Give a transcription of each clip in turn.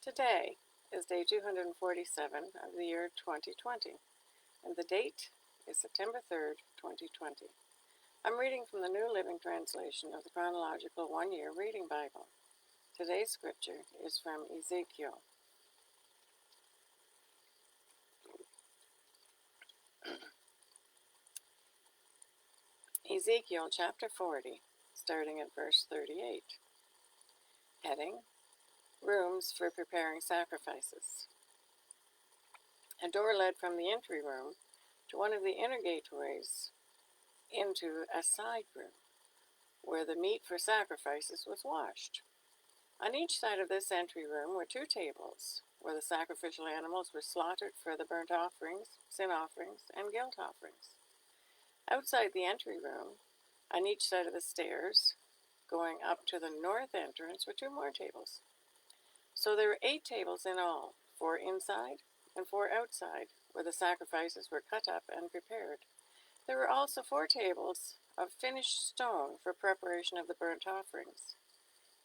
Today is day 247 of the year 2020, and the date is September 3rd, 2020. I'm reading from the New Living Translation of the Chronological One-Year Reading Bible. Today's scripture is from Ezekiel. Ezekiel chapter 40, starting at verse 38. Heading: Rooms for Preparing Sacrifices. A door led from the entry room to one of the inner gateways into a side room, where the meat for sacrifices was washed. On each side of this entry room were two tables, where the sacrificial animals were slaughtered for the burnt offerings, sin offerings, and guilt offerings. Outside the entry room, on each side of the stairs, going up to the north entrance, were two more tables. So there were 8 tables in all, 4 inside and 4 outside, where the sacrifices were cut up and prepared. There were also 4 tables of finished stone for preparation of the burnt offerings,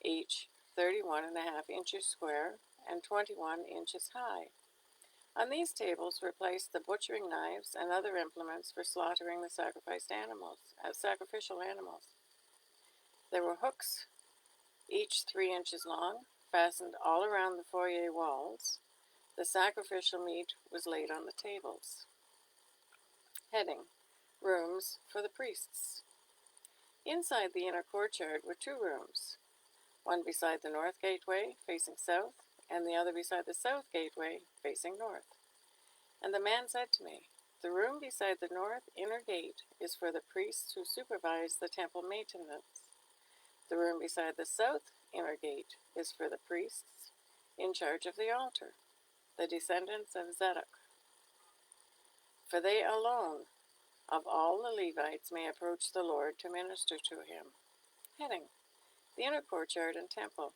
each 31.5 inches square and 21 inches high. On these tables were placed the butchering knives and other implements for slaughtering the sacrificial animals. There were hooks, each 3 inches long, fastened all around the foyer walls. The sacrificial meat was laid on the tables. Heading: Rooms for the priests. Inside the inner courtyard were 2 rooms, one beside the north gateway, facing south, and the other beside the south gateway, facing north. And the man said to me, "The room beside the north inner gate is for the priests who supervise the temple maintenance. The room beside the south inner gate is for the priests in charge of the altar, the descendants of Zadok. For they alone of all the Levites may approach the Lord to minister to him." Heading: The inner courtyard and temple.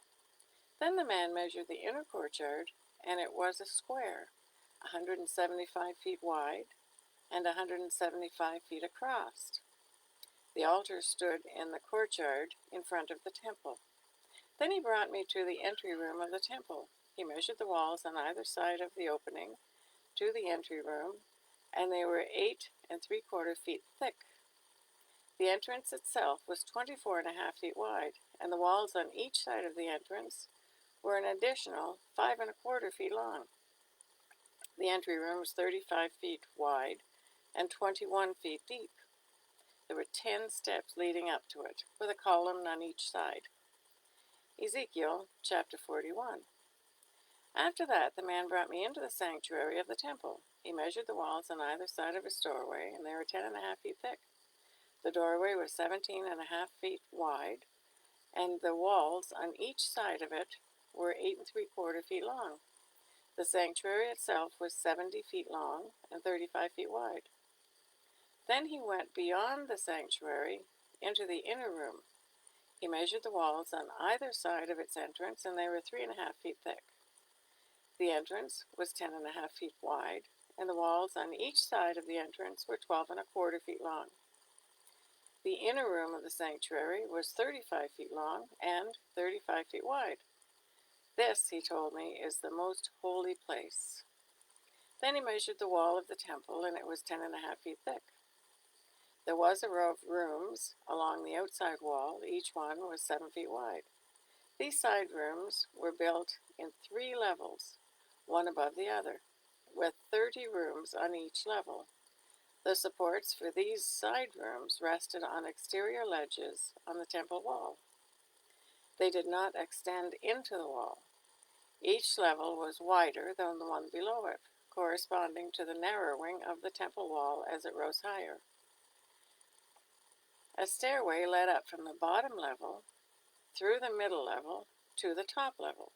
Then the man measured the inner courtyard, and it was a square, 175 feet wide and 175 feet across. The altar stood in the courtyard in front of the temple. Then he brought me to the entry room of the temple. He measured the walls on either side of the opening to the entry room, and they were 8 3/4 feet thick. The entrance itself was 24.5 feet wide, and the walls on each side of the entrance were an additional 5 1/4 feet long. The entry room was 35 feet wide and 21 feet deep. There were 10 steps leading up to it, with a column on each side. Ezekiel chapter 41. After that, the man brought me into the sanctuary of the temple. He measured the walls on either side of his doorway, and they were 10.5 feet thick. The doorway was 17.5 feet wide, and the walls on each side of it were 8 3/4 feet long. The sanctuary itself was 70 feet long and 35 feet wide. Then he went beyond the sanctuary into the inner room. He measured the walls on either side of its entrance, and they were 3.5 feet thick. The entrance was 10.5 feet wide, and the walls on each side of the entrance were 12 1/4 feet long. The inner room of the sanctuary was 35 feet long and 35 feet wide. This, he told me, is the most holy place. Then he measured the wall of the temple, and it was 10.5 feet thick. There was a row of rooms along the outside wall. Each one was 7 feet wide. These side rooms were built in 3 levels, one above the other, with 30 rooms on each level. The supports for these side rooms rested on exterior ledges on the temple wall. They did not extend into the wall. Each level was wider than the one below it, corresponding to the narrowing of the temple wall as it rose higher. A stairway led up from the bottom level, through the middle level, to the top level.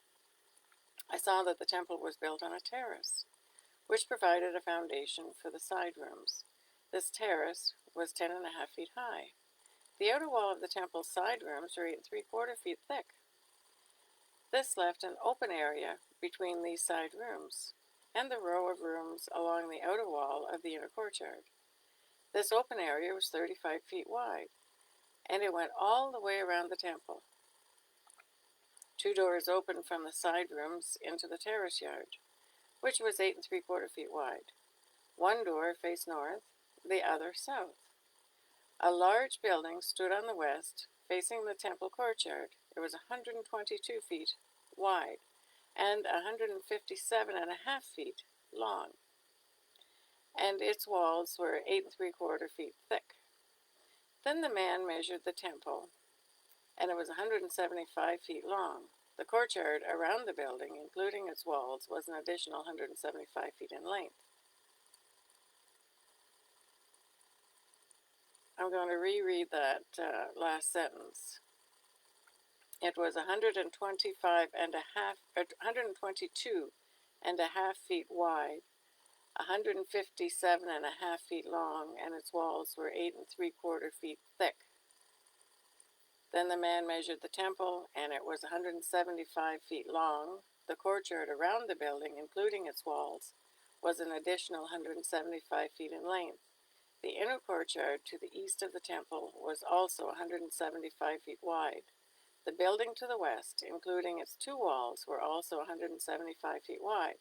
I saw that the temple was built on a terrace, which provided a foundation for the side rooms. This terrace was 10.5 feet high. The outer wall of the temple's side rooms were 8 3/4 feet thick. This left an open area between these side rooms and the row of rooms along the outer wall of the inner courtyard. This open area was 35 feet wide, and it went all the way around the temple. 2 doors opened from the side rooms into the terrace yard, which was 8 3/4 feet wide. 1 door faced north, the other south. A large building stood on the west, facing the temple courtyard. It was 122 feet wide and 157.5 feet long, and its walls were 8 3/4 feet thick. Then the man measured the temple, and it was 175 feet long. The courtyard around the building, including its walls, was an additional 175 feet in length. I'm going to reread that last sentence. It was 122.5 feet wide, 157.5 feet long, and its walls were 8 3/4 feet thick. Then the man measured the temple, and it was 175 feet long. The courtyard around the building, including its walls, was an additional 175 feet in length. The inner courtyard to the east of the temple was also 175 feet wide. The building to the west, including its 2 walls, were also 175 feet wide.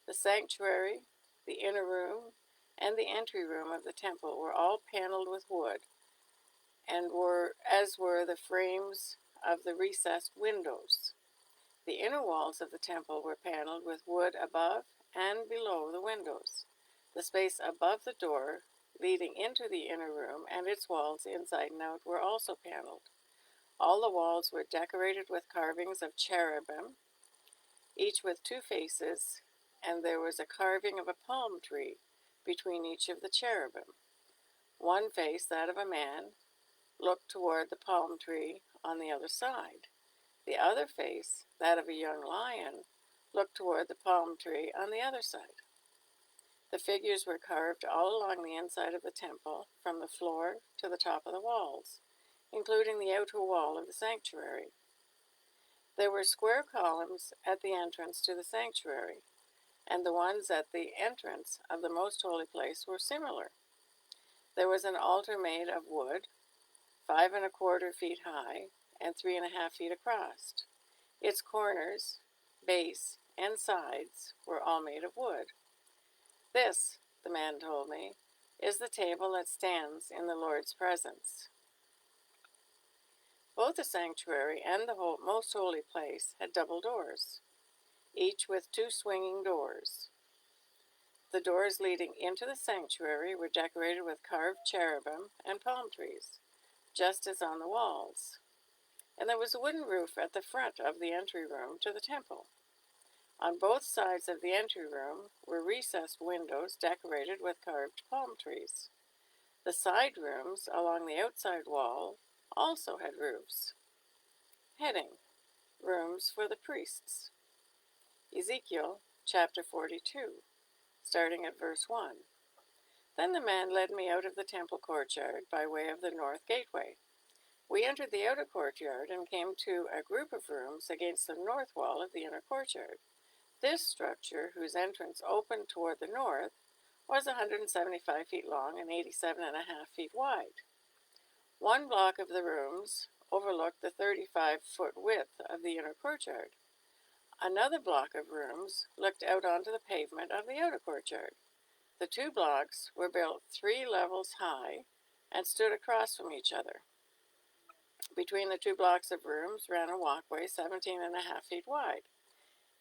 The sanctuary, the inner room, and the entry room of the temple were all paneled with wood, and as were the frames of the recessed windows. The inner walls of the temple were paneled with wood above and below the windows. The space above the door leading into the inner room and its walls inside and out were also paneled. All the walls were decorated with carvings of cherubim, each with 2 faces, and there was a carving of a palm tree between each of the cherubim. One face, that of a man, looked toward the palm tree on the other side. The other face, that of a young lion, looked toward the palm tree on the other side. The figures were carved all along the inside of the temple, from the floor to the top of the walls, including the outer wall of the sanctuary. There were square columns at the entrance to the sanctuary, and the ones at the entrance of the most holy place were similar. There was an altar made of wood, 5 1/4 feet high and 3 1/2 feet across. Its corners, base, and sides were all made of wood. This, the man told me, is the table that stands in the Lord's presence. Both the sanctuary and the most holy place had double doors, each with 2 swinging doors. The doors leading into the sanctuary were decorated with carved cherubim and palm trees, just as on the walls. And there was a wooden roof at the front of the entry room to the temple. On both sides of the entry room were recessed windows decorated with carved palm trees. The side rooms along the outside wall also had roofs. Heading: Rooms for the priests. Ezekiel chapter 42, starting at verse 1. Then the man led me out of the temple courtyard by way of the north gateway. We entered the outer courtyard and came to a group of rooms against the north wall of the inner courtyard. This structure, whose entrance opened toward the north, was 175 feet long and 87.5 feet wide. One block of the rooms overlooked the 35-foot width of the inner courtyard. Another block of rooms looked out onto the pavement of the outer courtyard. The 2 blocks were built 3 levels high and stood across from each other. Between the 2 blocks of rooms ran a walkway 17.5 feet wide.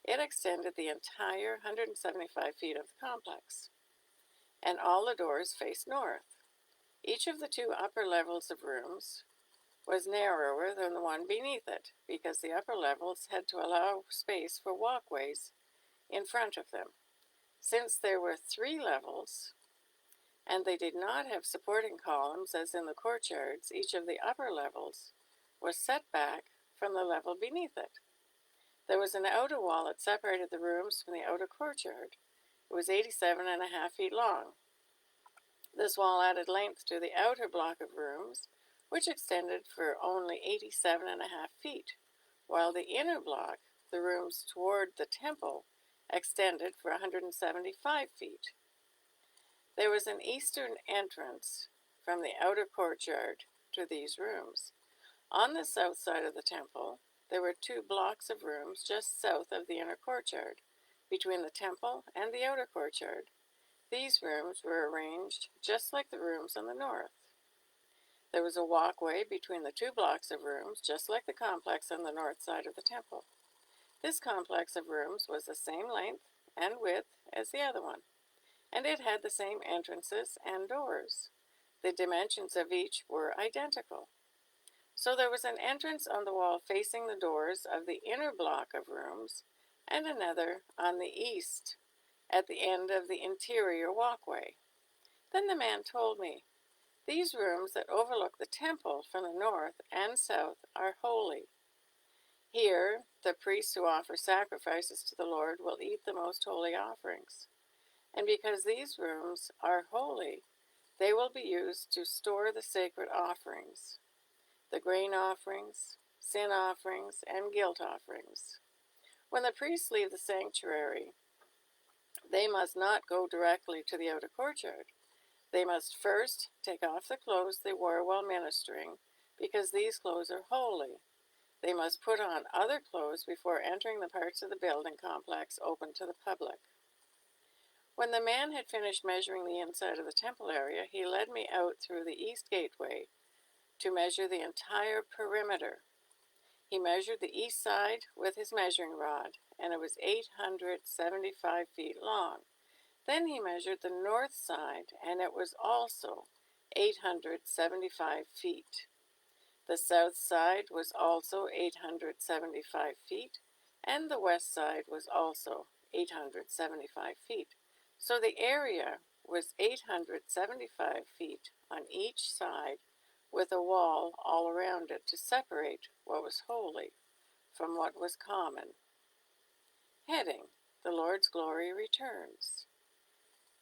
It extended the entire 175 feet of the complex, and all the doors faced north. Each of the 2 upper levels of rooms was narrower than the one beneath it, because the upper levels had to allow space for walkways in front of them. Since there were 3 levels, and they did not have supporting columns as in the courtyards, each of the upper levels was set back from the level beneath it. There was an outer wall that separated the rooms from the outer courtyard. It was 87.5 feet long. This wall added length to the outer block of rooms, which extended for only 87.5 feet, while the inner block, the rooms toward the temple, extended for 175 feet. There was an eastern entrance from the outer courtyard to these rooms. On the south side of the temple, there were 2 blocks of rooms just south of the inner courtyard, between the temple and the outer courtyard. These rooms were arranged just like the rooms on the north. There was a walkway between the 2 blocks of rooms, just like the complex on the north side of the temple. This complex of rooms was the same length and width as the other one, and it had the same entrances and doors. The dimensions of each were identical. So there was an entrance on the wall facing the doors of the inner block of rooms, and another on the east, at the end of the interior walkway. Then the man told me, "These rooms that overlook the temple from the north and south are holy. Here, the priests who offer sacrifices to the Lord will eat the most holy offerings. And because these rooms are holy, they will be used to store the sacred offerings, the grain offerings, sin offerings, and guilt offerings. When the priests leave the sanctuary, they must not go directly to the outer courtyard. They must first take off the clothes they wore while ministering, because these clothes are holy. They must put on other clothes before entering the parts of the building complex open to the public." When the man had finished measuring the inside of the temple area, he led me out through the east gateway to measure the entire perimeter. He measured the east side with his measuring rod, and it was 875 feet long. Then he measured the north side, and it was also 875 feet. The south side was also 875 feet, and the west side was also 875 feet. So the area was 875 feet on each side, with a wall all around it to separate what was holy from what was common. Heading: The Lord's Glory Returns.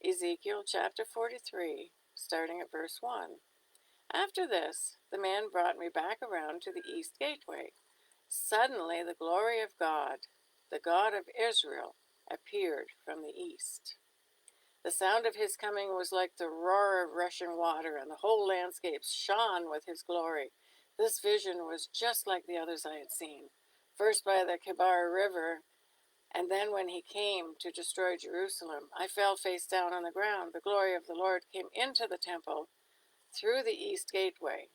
Ezekiel chapter 43, starting at verse 1. After this, the man brought me back around to the east gateway. Suddenly the glory of God, the God of Israel, appeared from the east. The sound of his coming was like the roar of rushing water, and the whole landscape shone with his glory. This vision was just like the others I had seen, first by the Kebar River, and then when he came to destroy Jerusalem. I fell face down on the ground. The glory of the Lord came into the temple through the east gateway.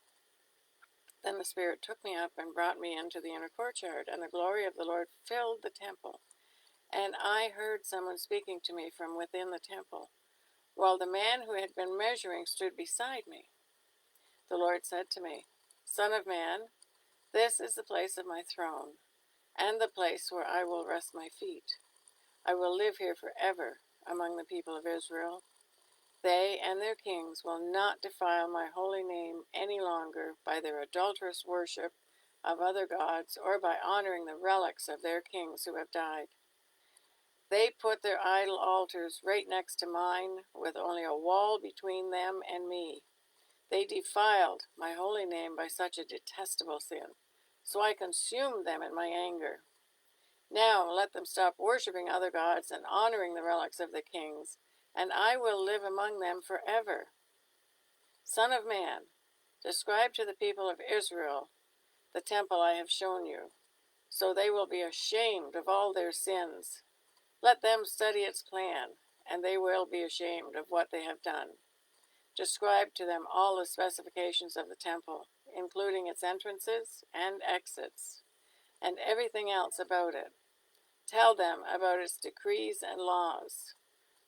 Then the Spirit took me up and brought me into the inner courtyard, and the glory of the Lord filled the temple. And I heard someone speaking to me from within the temple, while the man who had been measuring stood beside me. The Lord said to me, "Son of man, this is the place of my throne, and the place where I will rest my feet. I will live here forever among the people of Israel. They and their kings will not defile my holy name any longer by their adulterous worship of other gods or by honoring the relics of their kings who have died. They put their idol altars right next to mine, with only a wall between them and me. They defiled my holy name by such a detestable sin, so I consumed them in my anger. Now let them stop worshiping other gods and honoring the relics of the kings, and I will live among them forever. Son of man, describe to the people of Israel the temple I have shown you, so they will be ashamed of all their sins. Let them study its plan, and they will be ashamed of what they have done. Describe to them all the specifications of the temple, including its entrances and exits, and everything else about it. Tell them about its decrees and laws.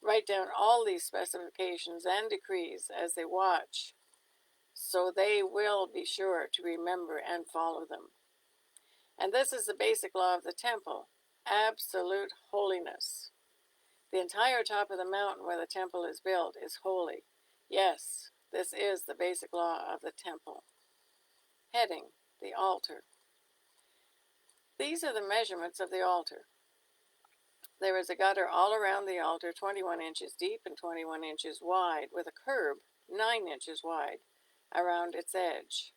Write down all these specifications and decrees as they watch, so they will be sure to remember and follow them. And this is the basic law of the temple: absolute holiness. The entire top of the mountain where the temple is built is holy. Yes, this is the basic law of the temple. Heading: The altar. These are the measurements of the altar. There is a gutter all around the altar, 21 inches deep and 21 inches wide, with a curb 9 inches wide around its edge.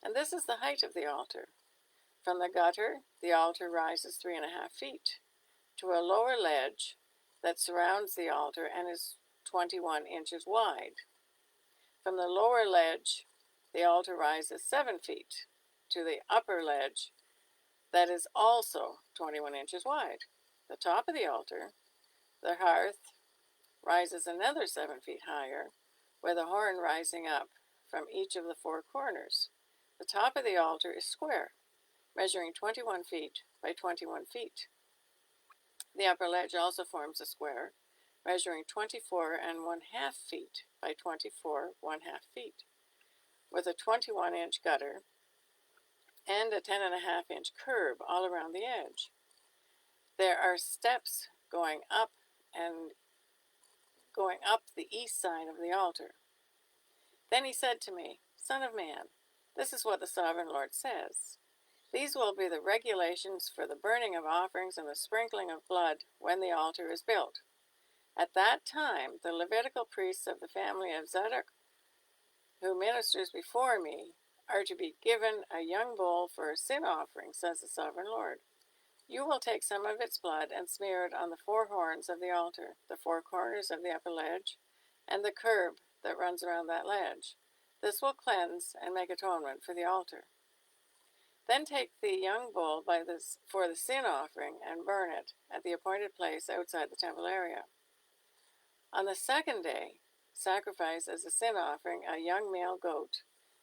And this is the height of the altar. From the gutter, the altar rises 3.5 feet to a lower ledge that surrounds the altar and is 21 inches wide. From the lower ledge, the altar rises 7 feet to the upper ledge that is also 21 inches wide. The top of the altar, the hearth, rises another 7 feet higher, with a horn rising up from each of the 4 corners. The top of the altar is square, measuring 21 feet by 21 feet. The upper ledge also forms a square, measuring 24 1/2 feet by 24 1/2 feet, with a 21-inch gutter and a 10.5-inch curb all around the edge. There are steps going up the east side of the altar. Then he said to me, Son of man, this is what the Sovereign Lord says. These will be the regulations for the burning of offerings and the sprinkling of blood when the altar is built. At that time, the Levitical priests of the family of Zadok, who ministers before me, are to be given a young bull for a sin offering, says the Sovereign Lord. You will take some of its blood and smear it on the 4 horns of the altar, the 4 corners of the upper ledge, and the curb that runs around that ledge. This will cleanse and make atonement for the altar. Then take the young bull for the sin offering and burn it at the appointed place outside the temple area. On the 2nd day, sacrifice as a sin offering a young male goat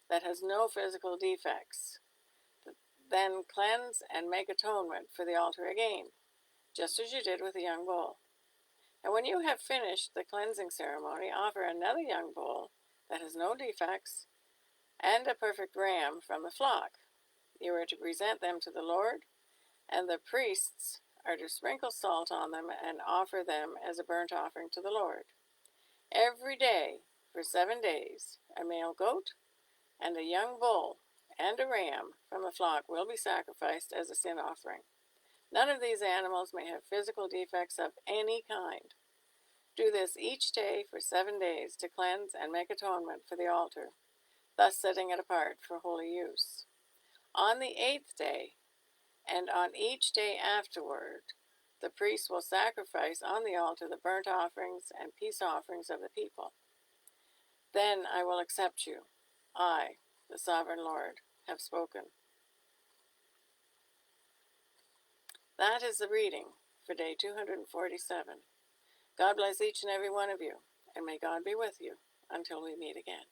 that has no physical defects. Then cleanse and make atonement for the altar again, just as you did with the young bull. And when you have finished the cleansing ceremony, offer another young bull that has no defects and a perfect ram from the flock. You are to present them to the Lord, and the priests are to sprinkle salt on them and offer them as a burnt offering to the Lord. Every day for 7 days, a male goat and a young bull and a ram from the flock will be sacrificed as a sin offering. None of these animals may have physical defects of any kind. Do this each day for 7 days to cleanse and make atonement for the altar, thus setting it apart for holy use. On the 8th day, and on each day afterward, the priest will sacrifice on the altar the burnt offerings and peace offerings of the people. Then I will accept you. I, the Sovereign Lord, have spoken. That is the reading for day 247. God bless each and every one of you, and may God be with you until we meet again.